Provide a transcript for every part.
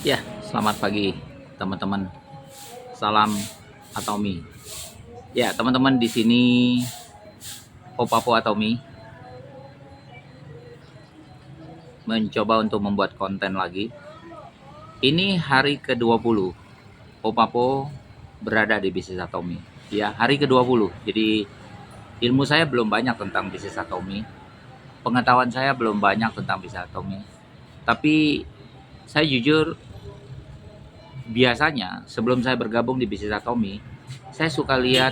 Ya, selamat pagi teman-teman. Salam Atomi. Ya, teman-teman di sini Opapo Atomi mencoba untuk membuat konten lagi. Ini hari ke-20. Opapo berada di bisnis Atomi. Ya, hari ke-20. Jadi ilmu saya belum banyak tentang bisnis Atomi. Pengetahuan saya belum banyak tentang bisnis Atomi. Tapi saya jujur biasanya sebelum saya bergabung di bisnis Atomi, saya suka lihat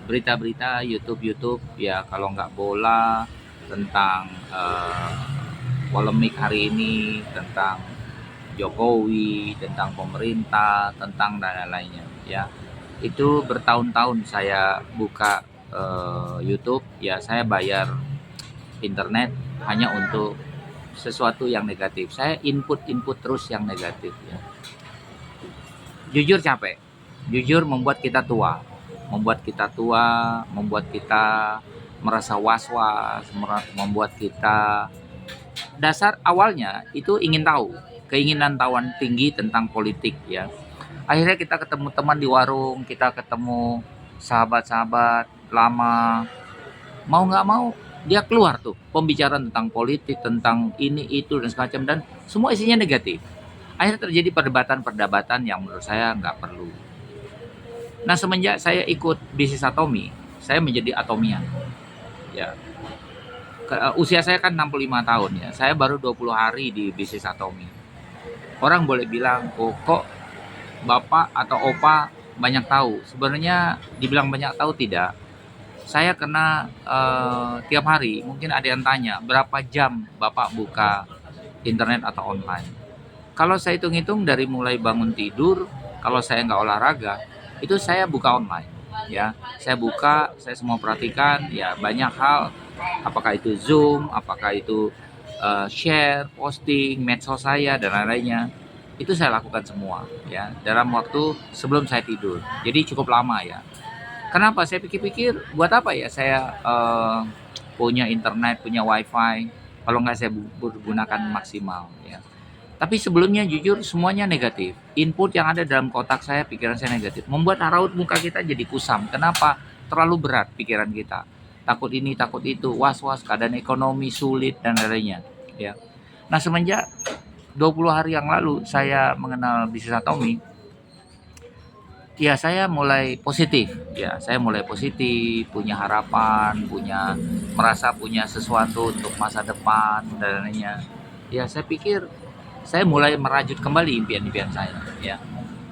berita-berita YouTube ya, kalau nggak bola tentang polemik hari ini, tentang Jokowi, tentang pemerintah, tentang dan lain-lainnya ya. Itu bertahun-tahun saya buka YouTube ya, saya bayar internet hanya untuk sesuatu yang negatif. Saya input terus yang negatif ya. Jujur capek, jujur membuat kita tua, membuat kita merasa was-was, membuat kita dasar awalnya itu ingin tahu, keinginan tahuan tinggi tentang politik ya. Akhirnya kita ketemu teman di warung, kita ketemu sahabat-sahabat lama, mau nggak mau dia keluar tuh pembicaraan tentang politik, tentang ini itu dan semacam, dan semua isinya negatif. Akhirnya terjadi perdebatan-perdebatan yang menurut saya nggak perlu. Nah, semenjak saya ikut bisnis Atomi, saya menjadi atomian. Ya, usia saya kan 65 tahun ya. Saya baru 20 hari di bisnis Atomi. Orang boleh bilang, "Oh, kok Bapak atau Opa banyak tahu?" Sebenarnya dibilang banyak tahu tidak. Saya kena tiap hari, mungkin ada yang tanya, "Berapa jam Bapak buka internet atau online?" Kalau saya hitung-hitung dari mulai bangun tidur, kalau saya nggak olahraga, itu saya buka online. Ya, saya buka, saya semua perhatikan, ya banyak hal, apakah itu Zoom, apakah itu share, posting, medsos saya dan lain-lainnya, itu saya lakukan semua, ya dalam waktu sebelum saya tidur. Jadi cukup lama ya. Kenapa? Saya pikir-pikir, buat apa ya saya punya internet, punya wifi, kalau nggak saya gunakan maksimal ya. Tapi sebelumnya jujur semuanya negatif. Input yang ada dalam kotak saya, pikiran saya negatif. Membuat raut muka kita jadi kusam. Kenapa? Terlalu berat pikiran kita. Takut ini, takut itu, was-was, keadaan ekonomi sulit dan lain-lainnya. Ya. Nah, semenjak 20 hari yang lalu saya mengenal bisnis Atomi, ya saya mulai positif. Ya, saya mulai positif, punya harapan, merasa punya sesuatu untuk masa depan dan lainnya. Ya, saya pikir saya mulai merajut kembali impian-impian saya ya,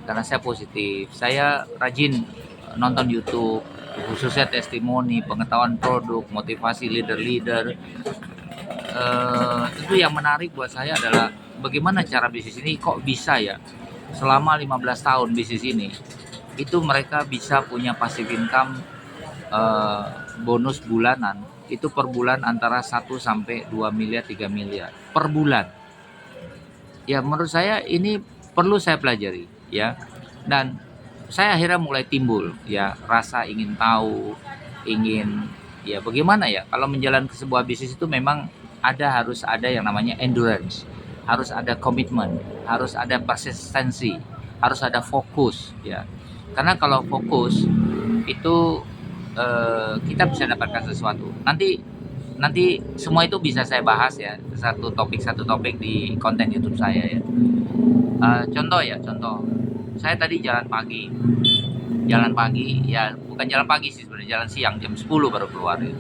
karena saya positif. Saya rajin nonton YouTube, khususnya testimoni, pengetahuan produk, motivasi leader-leader. Tentu yang menarik buat saya adalah bagaimana cara bisnis ini kok bisa ya selama 15 tahun bisnis ini itu mereka bisa punya passive income, eh, bonus bulanan itu per bulan antara 1 sampai 2 miliar, 3 miliar per bulan. Ya menurut saya ini perlu saya pelajari ya, dan saya akhirnya mulai timbul ya rasa ingin tahu, ingin ya bagaimana ya kalau menjalankan sebuah bisnis itu memang harus ada yang namanya endurance, harus ada komitmen, harus ada persistensi, harus ada fokus ya. Karena kalau fokus itu kita bisa dapatkan sesuatu. Nanti nanti semua itu bisa saya bahas ya satu topik di konten YouTube saya ya. Contoh ya, contoh. Saya tadi jalan pagi ya, bukan jalan pagi sih sebenarnya, jalan siang jam 10 baru keluar ya.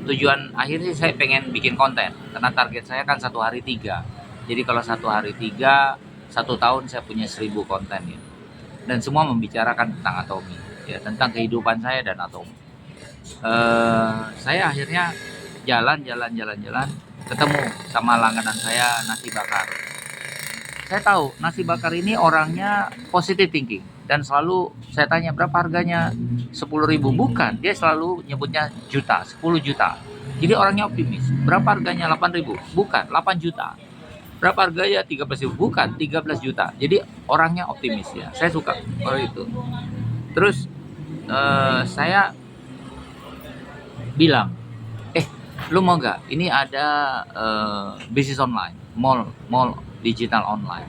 Tujuan akhirnya saya pengen bikin konten karena target saya kan 1 hari 3. Jadi kalau 1 hari 3, 1 tahun saya punya 1000 konten ya. Dan semua membicarakan tentang Atomi ya, tentang kehidupan saya dan Atomi. Saya akhirnya jalan ketemu sama langganan saya nasi bakar. Saya tahu nasi bakar ini orangnya positive thinking dan selalu saya tanya berapa harganya, 10.000, bukan, dia selalu nyebutnya juta, 10 juta. Jadi orangnya optimis. Berapa harganya, 8.000, bukan, 8 juta. Berapa harganya, 13.000, bukan, 13 juta. Jadi orangnya optimis ya, saya suka orang itu. Terus saya bilang, lu mau gak? Ini ada bisnis online, mall digital online.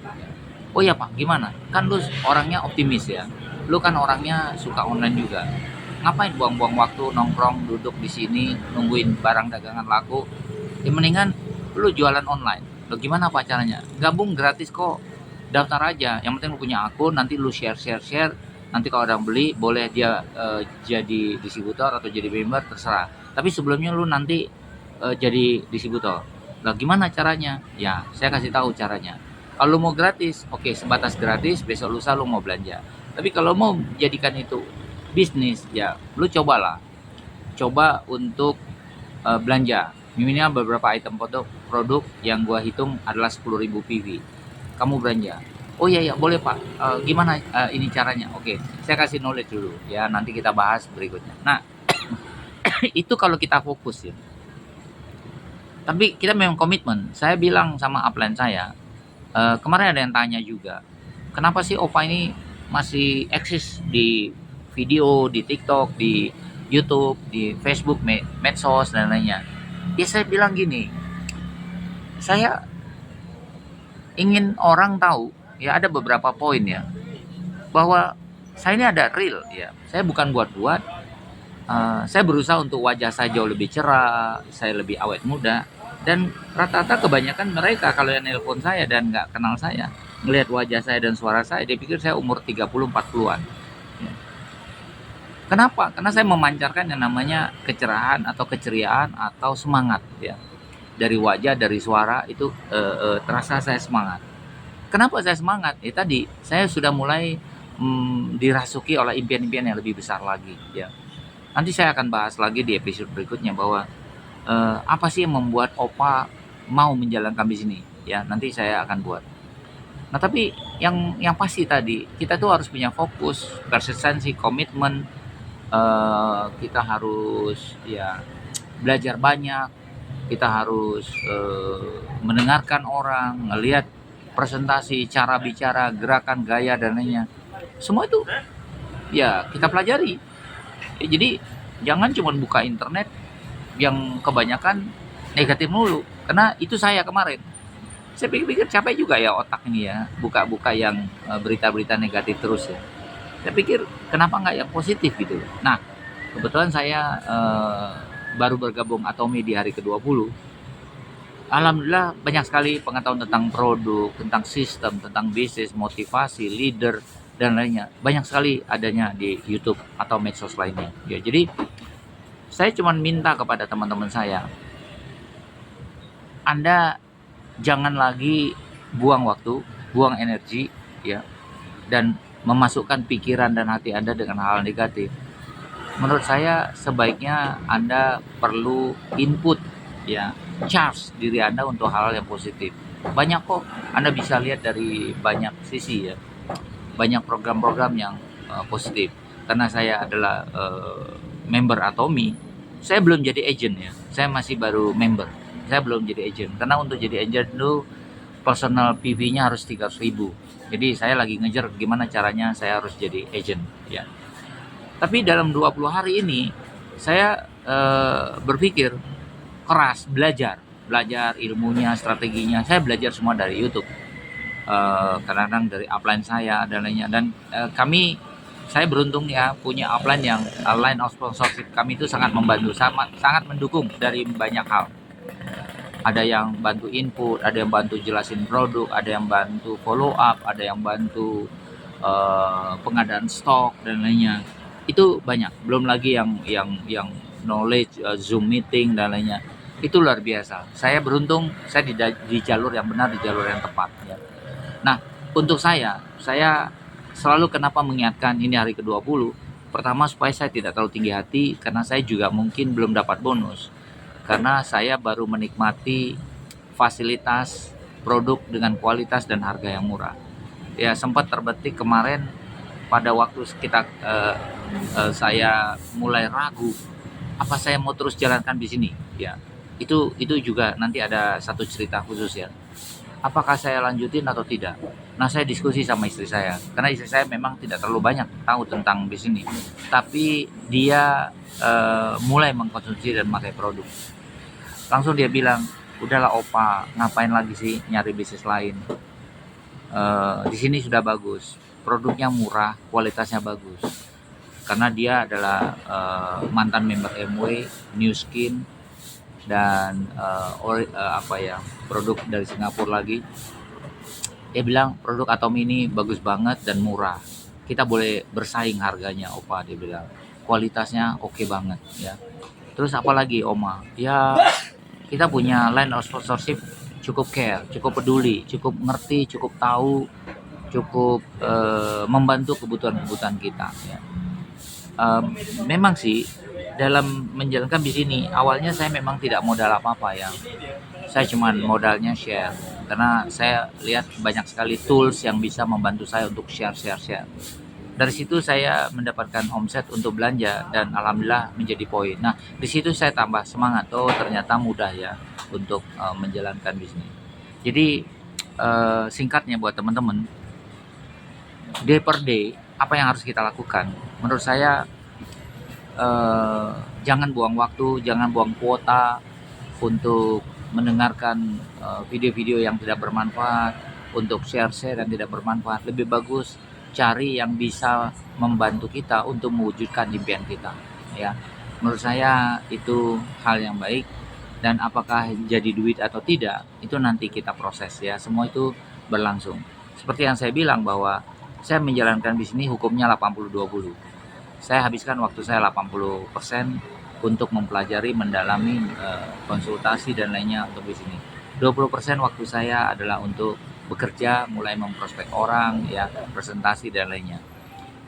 Oh ya Pak, gimana? Kan lu orangnya optimis ya. Lu kan orangnya suka online juga. Ngapain buang-buang waktu nongkrong duduk di sini nungguin barang dagangan laku? Ya mendingan lu jualan online. Lo gimana Pak caranya? Gabung gratis kok. Daftar aja. Yang penting lu punya akun, nanti lu share. Nanti kalau ada yang beli, boleh dia jadi distributor atau jadi member terserah. Tapi sebelumnya lu nanti jadi distributor. Lah gimana caranya? Ya, saya kasih tahu caranya. Kalau mau gratis, oke sebatas gratis, besok lusa lu mau belanja. Tapi kalau mau jadikan itu bisnis, ya lu cobalah. Coba untuk belanja. Minimal beberapa item produk yang gua hitung adalah 10.000 PV. Kamu belanja. Oh iya ya, boleh Pak. Gimana ini caranya? Oke, saya kasih knowledge dulu ya. Nanti kita bahas berikutnya. Nah, itu kalau kita fokus ya. Tapi kita memang komitmen. Saya bilang sama upline saya, kemarin ada yang tanya juga, kenapa sih OVA ini masih eksis di video, di TikTok, di YouTube, di Facebook, medsos dan lainnya. Ya saya bilang gini, saya ingin orang tahu, ya ada beberapa poin ya, bahwa saya ini ada real ya. Saya bukan buat-buat. Saya berusaha untuk wajah saya jauh lebih cerah, saya lebih awet muda, dan rata-rata kebanyakan mereka kalau yang nelpon saya dan nggak kenal saya, ngelihat wajah saya dan suara saya, dia pikir saya umur 30-40-an. Ya. Kenapa? Karena saya memancarkan yang namanya kecerahan atau keceriaan atau semangat ya. Dari wajah, dari suara itu terasa saya semangat. Kenapa saya semangat? Tadi saya sudah mulai dirasuki oleh impian-impian yang lebih besar lagi ya. Nanti saya akan bahas lagi di episode berikutnya bahwa apa sih yang membuat Opa mau menjalankan bisnis ini ya, nanti saya akan buat. Nah tapi yang pasti tadi kita tuh harus punya fokus, persistensi, komitmen. Kita harus ya belajar banyak, kita harus mendengarkan orang, ngelihat presentasi, cara bicara, gerakan, gaya dan lainnya. Semua itu ya kita pelajari. Jadi jangan cuma buka internet yang kebanyakan negatif mulu. Karena itu saya kemarin. Saya pikir-pikir capek juga ya otak ini ya, buka-buka yang berita-berita negatif terus ya. Saya pikir kenapa nggak yang positif gitu. Nah, kebetulan saya baru bergabung Atomi di hari ke-20. Alhamdulillah banyak sekali pengetahuan tentang produk, tentang sistem, tentang bisnis, motivasi, leader, dan lainnya. Banyak sekali adanya di YouTube atau medsos lainnya. Ya, jadi saya cuma minta kepada teman-teman saya, Anda jangan lagi buang waktu, buang energi, ya, dan memasukkan pikiran dan hati Anda dengan hal negatif. Menurut saya sebaiknya Anda perlu input, ya, charge diri Anda untuk hal-hal yang positif. Banyak kok Anda bisa lihat dari banyak sisi ya, banyak program-program yang positif. Karena saya adalah member Atomi, saya belum jadi agent ya, saya masih baru member. Saya belum jadi agent karena untuk jadi agent itu personal PV-nya harus 300.000. Jadi saya lagi ngejar gimana caranya saya harus jadi agent ya. Tapi dalam 20 hari ini saya berpikir keras, belajar ilmunya, strateginya. Saya belajar semua dari YouTube. Kadang-kadang dari upline saya dan lainnya. Dan saya beruntung ya punya upline yang line of sponsorship kami itu sangat membantu, sangat mendukung dari banyak hal. Ada yang bantu input, ada yang bantu jelasin produk, ada yang bantu follow up, ada yang bantu pengadaan stok dan lainnya. Itu banyak. Belum lagi yang knowledge, Zoom meeting dan lainnya. Itu luar biasa. Saya beruntung saya di jalur yang benar, di jalur yang tepat ya. Nah, untuk saya selalu kenapa mengingatkan ini hari ke-20. Pertama supaya saya tidak terlalu tinggi hati karena saya juga mungkin belum dapat bonus. Karena saya baru menikmati fasilitas produk dengan kualitas dan harga yang murah. Ya sempat terbetik kemarin pada waktu saya mulai ragu apa saya mau terus jalankan di sini ya. Itu juga nanti ada satu cerita khusus ya. Apakah saya lanjutin atau tidak? Nah, saya diskusi sama istri saya karena istri saya memang tidak terlalu banyak tahu tentang bisnis ini. Tapi dia mulai mengkonsumsi dan memakai produk. Langsung dia bilang, udahlah Opa, ngapain lagi sih nyari bisnis lain? Di sini sudah bagus, produknya murah, kualitasnya bagus. Karena dia adalah mantan member MW, New Skin, dan apa ya, produk dari Singapura lagi. Dia bilang produk Atomy ini bagus banget dan murah. Kita boleh bersaing harganya, Opa, dia bilang. Kualitasnya oke banget ya. Terus apalagi Oma? Ya kita punya line of sponsorship cukup care, cukup peduli, cukup ngerti, cukup tahu, cukup membantu kebutuhan-kebutuhan kita ya. Memang sih dalam menjalankan bisnis ini awalnya saya memang tidak modal apa-apa ya. Saya cuma modalnya share karena saya lihat banyak sekali tools yang bisa membantu saya untuk share. Dari situ saya mendapatkan omset untuk belanja dan alhamdulillah menjadi poin. Nah, di situ saya tambah semangat. Oh, ternyata mudah ya untuk menjalankan bisnis. Jadi singkatnya buat teman-teman, day per day apa yang harus kita lakukan? Menurut saya jangan buang waktu, jangan buang kuota untuk mendengarkan video-video yang tidak bermanfaat, untuk share yang tidak bermanfaat. Lebih bagus cari yang bisa membantu kita untuk mewujudkan impian kita ya. Menurut saya itu hal yang baik, dan apakah jadi duit atau tidak itu nanti kita proses ya, semua itu berlangsung. Seperti yang saya bilang bahwa saya menjalankan bisnis hukumnya 80-20. Saya habiskan waktu saya 80% untuk mempelajari, mendalami, konsultasi dan lainnya untuk bisnis. 20% waktu saya adalah untuk bekerja, mulai memprospek orang ya, presentasi dan lainnya.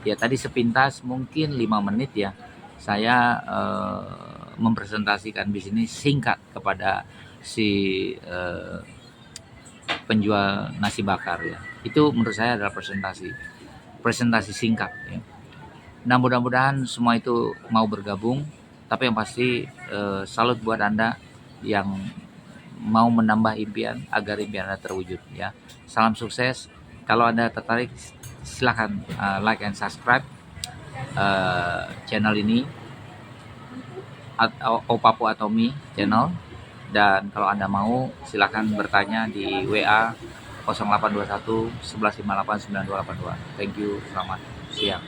Ya tadi sepintas mungkin 5 menit ya, saya mempresentasikan bisnis singkat kepada si penjual nasi bakar ya. Itu menurut saya adalah presentasi singkat ya. Nah, mudah-mudahan semua itu mau bergabung, tapi yang pasti salut buat Anda yang mau menambah impian agar impian Anda terwujud ya. Salam sukses. Kalau Anda tertarik silahkan like and subscribe channel ini, Opapo Atomy channel. Dan kalau Anda mau silahkan bertanya di WA 0821 1158 9282. Thank you, selamat siang.